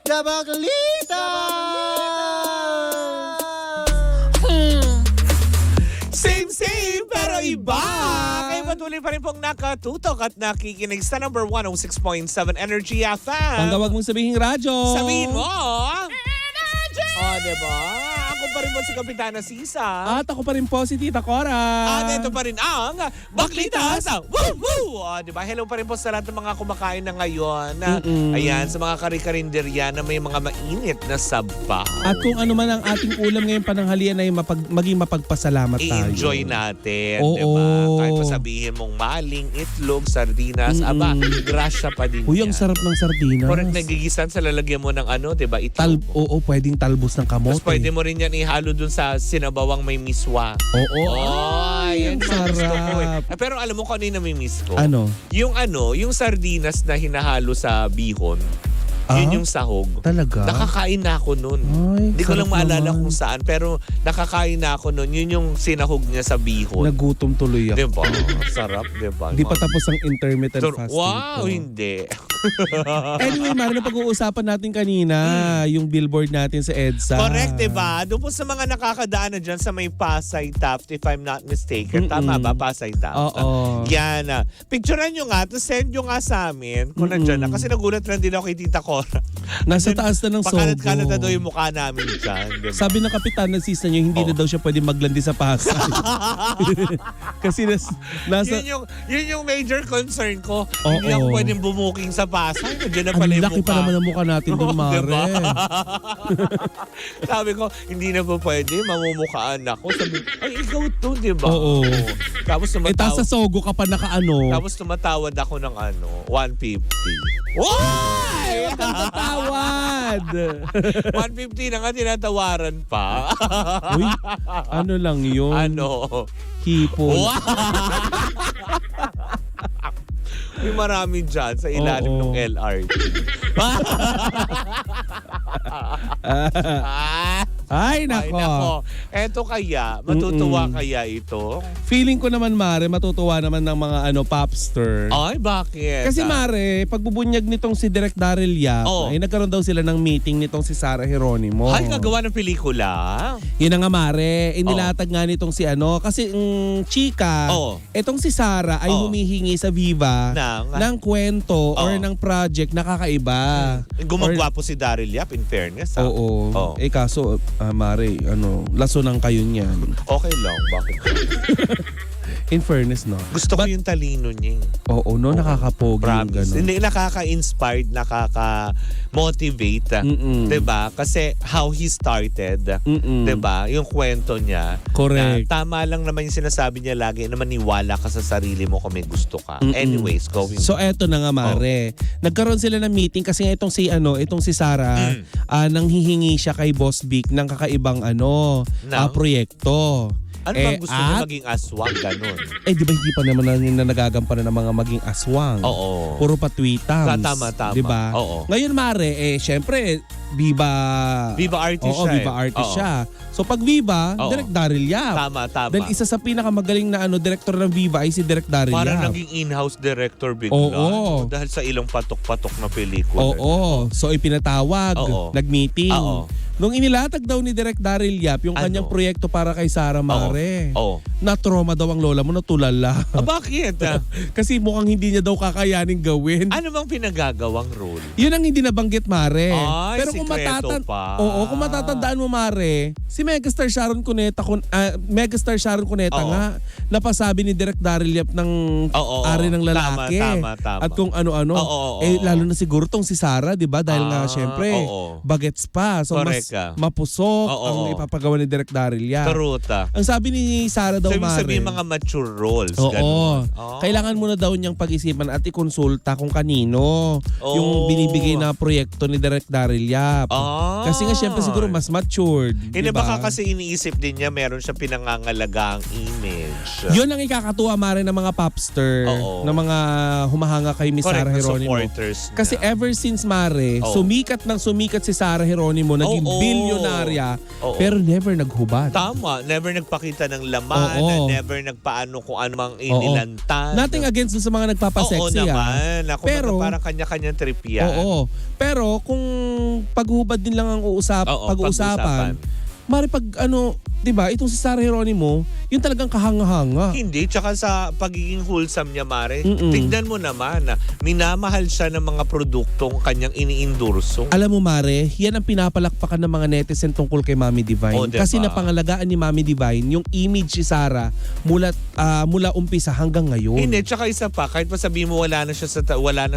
Kabaglita! Same pero iba! Kayo patuloy pa rin pong nakatutok at nakikinig sa number 106.7 Energy FM. Ang gawag mong sabihin radyo. Sabihin mo! Energy! Oh, diba? Ako pa rin po si Kapitana Sisa. At ako pa rin po si Tita Cora. At ito pa rin ang Baklita sa Woo Woo! Oh, diba? Hello pa rin po sa lahat ng mga kumakain na ngayon. Ayan, sa mga kari-karinderya na may mga mainit na sabaw. At kung ano man ang ating ulam ngayong pananghalian ay maging mapagpasalamat tayo. I-enjoy natin, Oo. diba? Kahit pa sabihin mong maling, itlog, sardinas, aba, grasya pa din Uy, ang yan. sarap ng sardinas. Correct, nagigisan sa lalagyan mo ng ano, diba? Itlog. Oo, pwedeng talbos ng kamote. Tapos pwede mo rin yan ihalo dun sa sinabawang may miswa. Oo. Ay, yan ang ang gusto ko eh. sarap. Pero alam mo kung ano yung namimiss ko? Ano? Yung sardinas na hinahalo sa bihon. Yun yung sahog. Talaga? Nakakain na ako nun. Ay, Hindi ko lang sarap maalala naman. kung saan. Pero nakakain na ako nun. Yun yung sinahog niya sa bihon. Nagutom tuloy ako. Diba? Sarap, diba? Di pa tapos ang intermittent fasting Wow, ko. hindi. Anyway, Mara, pag-uusapan natin kanina, yung billboard natin sa EDSA. Correct, diba? Doon po sa mga nakakadaan na dyan sa may Pasay Taft, if I'm not mistaken. Tama ba? Pasay Taft. Oo. Yan. Picturean nyo nga, tapos send nyo nga sa amin kung nandyan na. Kasi nagulat lang din ako kay Tita Cora. Nasa taas na ng sogo. Pakalat-kalat na daw yung mukha namin dyan. Diba? Sabi ng kapitan ng season niya, hindi na daw siya pwede maglandi sa Pasay. Kasi nasa... yun yung major concern ko. Oo. Hindi ako pwedeng bumuking sa Pasay. Nandiyan na Ang pala yung laki mukha. pa naman ang mukha natin doon, Oo, Mare. diba? Sabi ko, hindi na po pwede. Mamumukhaan ako. Sabi, ay, ikaw to, di ba? Oo. Tapos Taas sa sogo ka pa nakaano. Tapos tumatawad ako ng 150. Ay! Huwag kang tatawad! 150 na nga tinatawaran pa. Uy, ano lang yun? Ano? Hipon. Wow! May marami dyan sa ilalim Oo. ng LRT. Ay, Ay, nako. nako. Eto kaya, matutuwa kaya ito? Feeling ko naman, Mare, matutuwa naman ng mga popster. Ay, bakit? Kasi Mare, pagbubunyag nitong si Direk Daryl Yap, Oo. ay nagkaroon daw sila ng meeting nitong si Sarah Geronimo. Ay, gagawa ng pelikula? Yun na nga, Mare. Inilatag nga nitong si kasi chika, Oo. etong si Sarah ay Oo. humihingi sa Viva ng kwento or Oo. ng project na kakaiba. Gumagawa po si Daryl Yap, in fairness. Ha? Oo. Oo. Kaso, Mare, laso ng kayo niyan. Okay lang, bakit? In fairness, no? Gusto ko yung talino niya. Oo, no? Nakakapogi yung Promise. gano'n. Hindi, nakaka-inspired, nakaka-motivate. Diba? Kasi how he started, diba? Yung kwento niya. Correct. Na tama lang naman yung sinasabi niya lagi na maniwala ka sa sarili mo kung may gusto ka. Anyways, going. So eto na nga, Mare. Nagkaroon sila ng meeting kasi nga itong si Sarah, nanghihingi siya kay Boss Vic ng kakaibang proyekto. Ano bang gusto niya maging aswang, ganun? Di ba hindi pa naman na nagagampanan ng mga maging aswang? Oo. Puro patwitams. Tama. Di ba? Oo. Ngayon, Mare, syempre, Viva artist Oo, siya. Viva artist siya. So pag Viva, Oo. Direk Daryl Yap. Tama. Dahil isa sa pinakamagaling na director ng Viva ay si Direk Daryl Parang Yap. naging in-house director bigla. Oo. Dahil sa ilang patok-patok na pelikula. Oo. So ipinatawag, Oo. nag-meeting. Oo. Nung inilatag daw ni Direk Daryl Yap yung kanyang proyekto para kay Sarah Mare, Oo. na-trauma daw ang lola mo, natulala. Bakit? Kasi mukhang hindi niya daw kakayanin gawin. Ano bang pinagagawang role? Yun ang hindi nabanggit, Mare. Ay, Pero kung sikreto pa. Oo, kung matatandaan mo, Mare, si Megastar Sharon Cuneta, Oo. nga, napasabi ni Direk Daryl Yap ng ari ng lalaki. Tama. At kung ano-ano. Oo. Lalo na siguro tong si Sarah, di ba? Dahil nga, syempre, oo. bagets pa. So, Correct mas ka. mapusok Oo. ang ipapagawa ni Direk Daryl Yap. Taruta. Ang sabi ni Sarah daw, So, ibig Mare. sabihin mga mature roles. Oo. Ganun. Kailangan muna daw niyang pag-isipan at ikonsulta kung kanino yung binibigay na proyekto ni Direk Daryl Yap. Kasi nga syempre siguro mas matured. Hindi diba? baka kasi iniisip din niya meron siya pinangangalagang image. Yun ang ikakatuwa, Mare, ng mga popster, Oo. ng mga humahanga kay Miss Correct, Sarah na Geronimo. supporters niya. Kasi ever since, Mare, Oo. sumikat si Sarah Geronimo, naging Oo. bilyonarya, Oo. pero never naghubad. Tama. Never nagpakita ng laman. Oo. Never nagpaano kung ano mang inilantan. Nothing against dun sa mga nagpapasexy. Oo naman. Ako Pero, parang kanya-kanyang trip yan. Oo. Pero kung paghubad din lang ang Oo, pag-uusapan. Mari pag ano, 'di ba? Itong si Sarah Geronimo, yung talagang kahanga-hanga. Hindi, tsaka sa pagiging wholesome niya, Mare. Mm-mm. Tignan mo naman na minamahal siya ng mga produktong kanyang iniindurso. Alam mo Mare, yan ang pinapalakpakan ng mga netizen tungkol kay Mami Divine. Oh, diba? Kasi napangalagaan ni Mami Divine yung image ni Sarah mula umpisa hanggang ngayon. Hindi, tsaka isa pa, kahit pa sabihin mo wala na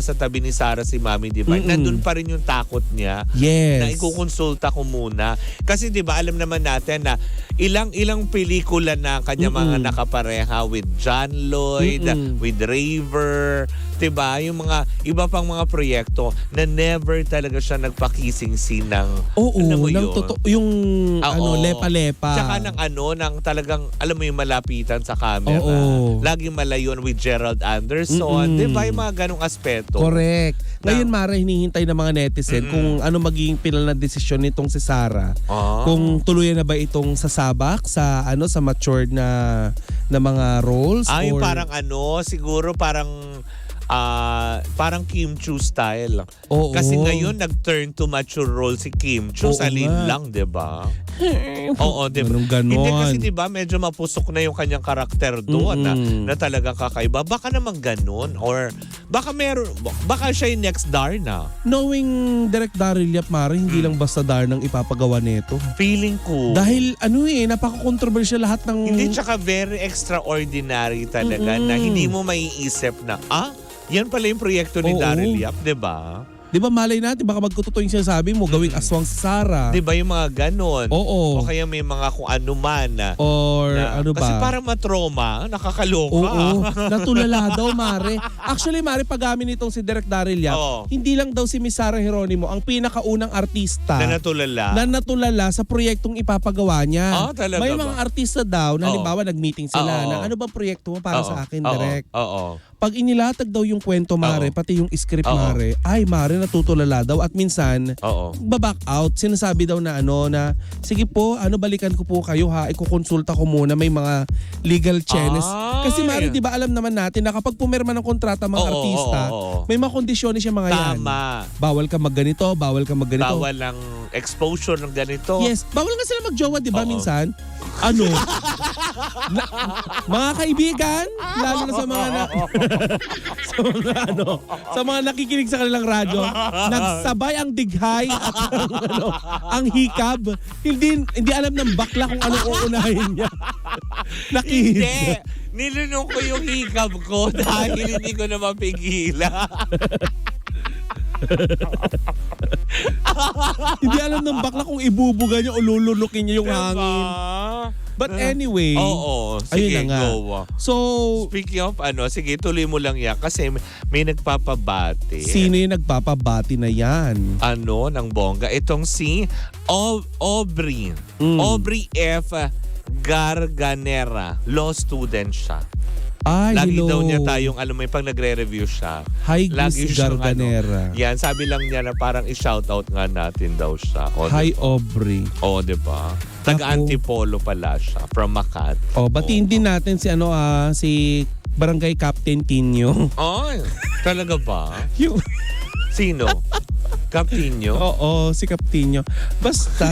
sa tabi ni Sarah si Mami Divine, Mm-mm. nandun pa rin yung takot niya. Yes. Na ikukonsulta ko muna. Kasi 'di ba alam naman natin na ilang pelikula na kanya mga nakapareha with John Lloyd, with Raver, 'di ba? Yung mga iba pang mga proyekto na never talaga siya nagpa-kissing scene ng Oo, alam mo ng yun? yung Oo. lepa-lepa. Tsaka ng talagang alam mo yung malapitan sa camera. Oo. Laging malayon with Gerald Anderson, 'di ba? Yung mga ganong aspeto. Correct. Na- Ngayon Mara, hinihintay ng mga netizen kung ano magiging final na desisyon nitong si Sarah. Ah. Kung tuluyan na ba itong sasabak sa matured na mga roles Ay, or parang siguro parang Kim Chu style. Oo. Kasi ngayon nag-turn to mature role si Kim Chu. Oo Salin nga. lang, 'di ba? Oo, 'di ba? Ganon. Hindi kasi 'di ba medyo mapusok na yung kanyang karakter doon na talagang kakaiba. Baka naman ganun or baka siya yung next Darna. Knowing Direk Daryl Yap Mara, hindi lang basta Darnang ipapagawa nito. Feeling ko. Dahil napaka-controversial lahat ng Hindi, tsaka very extraordinary talaga na hindi mo maiisip na, yan pala yung proyekto ni Oo. Daryl Yap, 'di ba? Di ba malay natin, baka magkututo yung sinasabi mo, gawing aswang si Sarah. 'Di ba yung mga ganon? Oo. O kaya may mga kung ano man na, Or ano ba? kasi parang matroma, nakakaloka. Oo, natulala daw, Mare. Actually, Mare, pag-amin nitong si Direk Daryl Yap, Oo. hindi lang daw si Miss Sarah Geronimo ang pinakaunang artista Na natulala. na natulala sa proyektong ipapagawa niya. Talaga May ba? mga artista daw na Oo. halimbawa nag-meeting sila Oo. na ano ba proyekto mo para Oo. sa akin, Oo. Direk? Oo. Pag inilatag daw yung kwento, Mare, Oo. pati yung script, Oo. Mare, ay, Mare, natutulala daw. At minsan, Oo. baback out. Sinasabi daw na na sige po, balikan ko po kayo ha. Ikukonsulta ko muna, may mga legal chenes. Ay. Kasi Mare, di ba alam naman natin na kapag pumirma ng kontrata mga Oo, artista, oo. may mga kondisyones yung mga yan. Tama. Bawal ka magganito, bawal ka magganito. Bawal ang exposure ng ganito. Yes, bawal nga sila magjowa, di ba Oo. minsan? Mga kaibigan, lalo na sa mga sa mga nakikinig sa kanilang radyo, nagsabay ang dighay at ang hikab. Hindi alam ng bakla kung anong uunahin niya. Hindi. Nilunong ko yung hikab ko dahil hindi ko na mapigilan. Hindi alam ng bakla kung ibubuga niya o lulunukin niya yung hangin. But anyway, Oo. ayun Sige, na nga. go. So, Speaking of sige, tuloy mo lang yan kasi may nagpapabati. sino yung nagpapabati na yan? Ng bongga? Itong si Aubrey. Aubrey F. Garganera. Law student siya. Ay, Lagi hello. daw niya tayong, may pag nagre-review siya. Hi, Lagi Miss siyang, Garganera. yan, sabi lang niya na parang i-shoutout nga natin daw siya. Hi, Aubrey. Diba? Taga-Antipolo pala siya, from Makati. Batiin din natin si Barangay Captain Tinyo. Ay, talaga ba? Yung, Sino? Captinyo? oo, si Captinyo. Basta,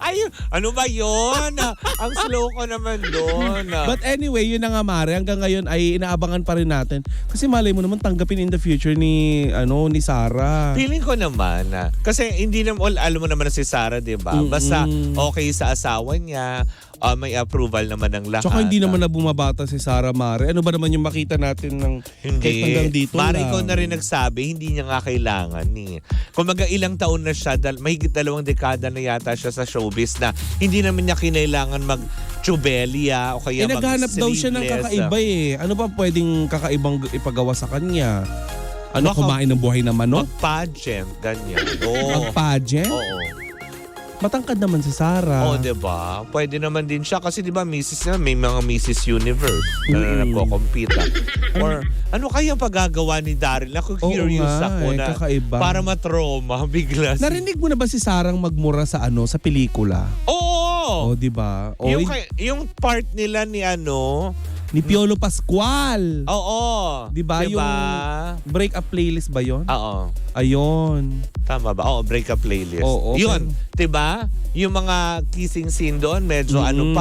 Ay, ano ba yun? Ang slow ko naman doon. but anyway, yun na nga Mare, hanggang ngayon ay inaabangan pa rin natin. Kasi malay mo naman tanggapin in the future ni Sarah. Feeling ko naman, kasi hindi naman, alam mo naman na si Sarah, di ba? Basta okay sa asawa niya, may approval naman ng lahat. Tsaka hindi naman na bumabata si Sarah Mare. Ano ba naman yung makita natin ng kahit hanggang dito Mare, lang? ikaw na rin nagsabi, hindi niya nga kailangan ni. Kumaga ilang taon na siya, mahigit 2 dekada na yata siya sa showbiz na hindi naman niya kinailangan mag-chubelia o kaya naghanap daw siya ng kakaiba Ano ba pwedeng kakaibang ipagawa sa kanya? Baka- Kumain ng buhay na manok? Mag-pageant, ganyan. Oo. Mag-pageant? Oo. Matangkad naman si Sarah. Diba? Pwede naman din siya kasi diba may mga Mrs. Universe na nagko-compete. Or ano kaya pagagawa ni Daryl? Ako curious nga, ako na kakaiba. para matroma bigla. Narinig mo na ba si Sarang magmura sa sa pelikula? Oo! Oh, di ba? Yung part nila ni Ni Piolo Pascual. Oo. Di ba yung break up playlist ba yon? Oo. Ayun. Tama ba? Oo, break-up playlist. Oo, Yun, 'di ba? Yung mga kissing scene doon, medyo aloof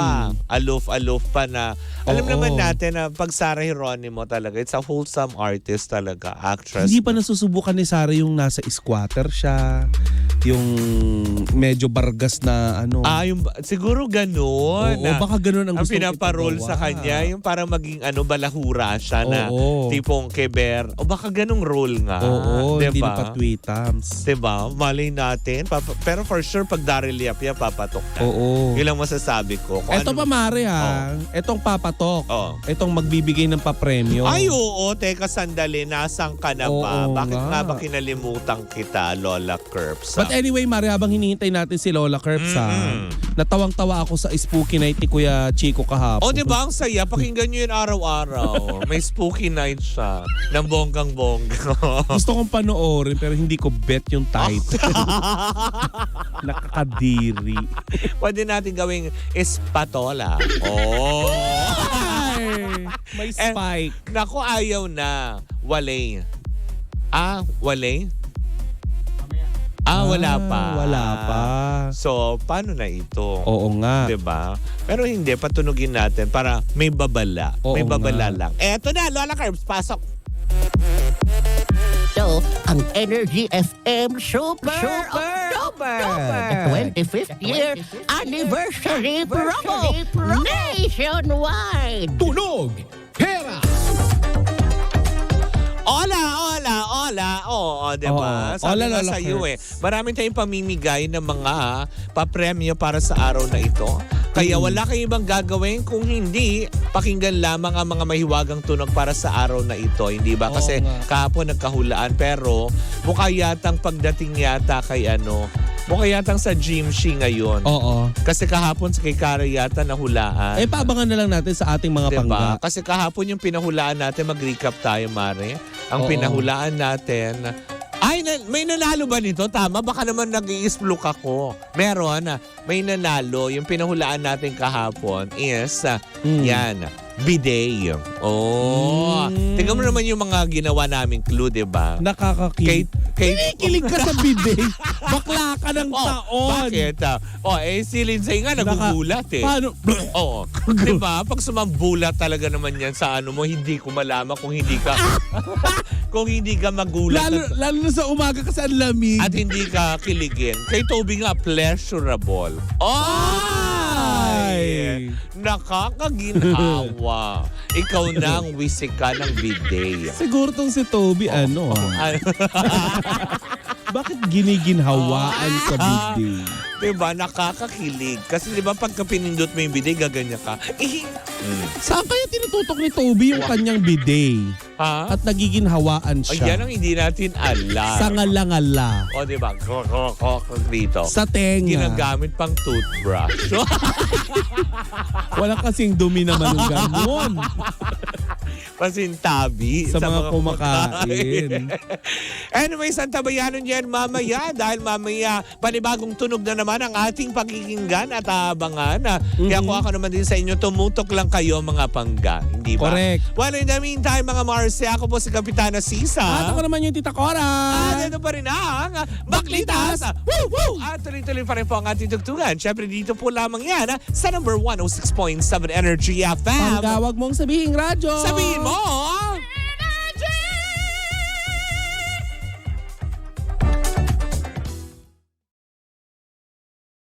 pa na. Alam Oo. naman natin na pag Sarah Geronimo talaga, it's a wholesome artist talaga, actress. Hindi pa nasusubukan ni Sarah yung nasa squatter siya. Yung medyo bargas na ano. Siguro ganun. Oo, baka ganun ang Ang gusto pinaparol sa kanya, yung para maging balahura siya na Oo. tipong keber. O baka ganung role nga. Oo, hindi diba? na pa-tweetams. Diba? Malay natin. Pero for sure, pag Daryl Yapia, papatok na. Oo. Yun lang masasabi ko. Kung Eto ano- pa Mare ha. Etong papatok. Oo. Etong magbibigay ng papremyo. Ay, oo. Teka, sandali. Nasaan ka na ba? Oo Bakit nga. nga ba kinalimutan kita, Lola Curbs? But anyway, Mare, habang hinihintay natin si Lola Curbs natawang-tawa ako sa spooky night ni Kuya Chico kahapon. O, di ba? Ang saya. Pakinggan nyo yun araw-araw. May spooky night siya. Ng bonggang-bongga. Gusto kong panoorin pero hindi ko bet yung title. Nakakadiri. Pwede natin gawing espatola. Oh! Ay, may spike. Naku, ayaw na. Walay. Walay? Wala pa. Wala pa. So, paano na ito? Oo nga. Diba? Pero hindi, patunugin natin para may babala. Oo may babala nga. lang. Eto na, Lola Curbs, pasok. Ito ang Energy FM Super October! The 25th year anniversary promo nationwide! Tunog! Pera! Ola. Oo, diba? Oo. Sabi Ola, nga Lola sa iyo Curbs. marami tayong pamimigay ng mga papremyo para sa araw na ito. Kaya wala kayong ibang gagawin kung hindi pakinggan lamang ang mga mahiwagang tunog para sa araw na ito. Hindi ba? Oo Kasi nga. kahapon nagkahulaan pero mukha yatang pagdating yata kay mukha yatang sa Jimshi ngayon. Oo. Kasi kahapon sa kay Kara yata nahulaan. Paabangan na lang natin sa ating mga pangga. Diba? Kasi kahapon yung pinahulaan natin, mag-recap tayo, Mare. Ang Oo. pinahulaan natin, may nanalo ba nito? Tama, baka naman nag-i-splook ako. Meron, may nanalo. Yung pinahulaan natin kahapon is, yan, bidet. Oh, tingnan mo naman yung mga ginawa naming clue, diba? Nakakakilig. Kinikilig ka sa bidet. Bakla ka ng taon. Bakit? Si Lindsay nga nagugulat eh. Paano? Oo. Diba? Pag sumambulat talaga naman yan sa mo, hindi ko malaman kung hindi ka kung hindi ka magulat Lalo na sa umaga kasi ang lamig. at hindi ka kiligin. Kay Toby nga, pleasurable. Ay! Nakakaginhawa. Ikaw na ang wisika ng bidet. Siguro tong si Toby, bakit giniginhawaan sa bidet? Diba? Nakakakilig. Kasi diba pagka pinindot mo yung bidet, gaganyan ka. Saan kaya tinututok ni Toby yung kanyang bidet? Ha? At nagiginhawaan Ay, siya? yan ang hindi natin alam. Sa ngala-ngala. O, diba? Dito. Sa tenga. Ginagamit pang toothbrush. Wala kasing dumi naman yung ganon. Pasintabi Sa mga kumakain. Anyways, ang tabayanan yan mamaya dahil mamaya panibagong tunog na naman ang ating pakikinggan at abangan. Kaya kung ako naman din sa inyo, tumutok lang kayo mga pangga. Hindi ba? Correct. Well, in the meantime, mga Marce, ako po si Kapitana Sisa. At ako naman yung Tita Cora. At ito pa rin ang Baklitas! Woo! Woo! At tuloy-tuloy pa rin po ang ating tugtugan. Siyempre dito po lamang yan sa number 106.7 Energy FM. Panggawag mong sabihin radyo. Sabihin mo!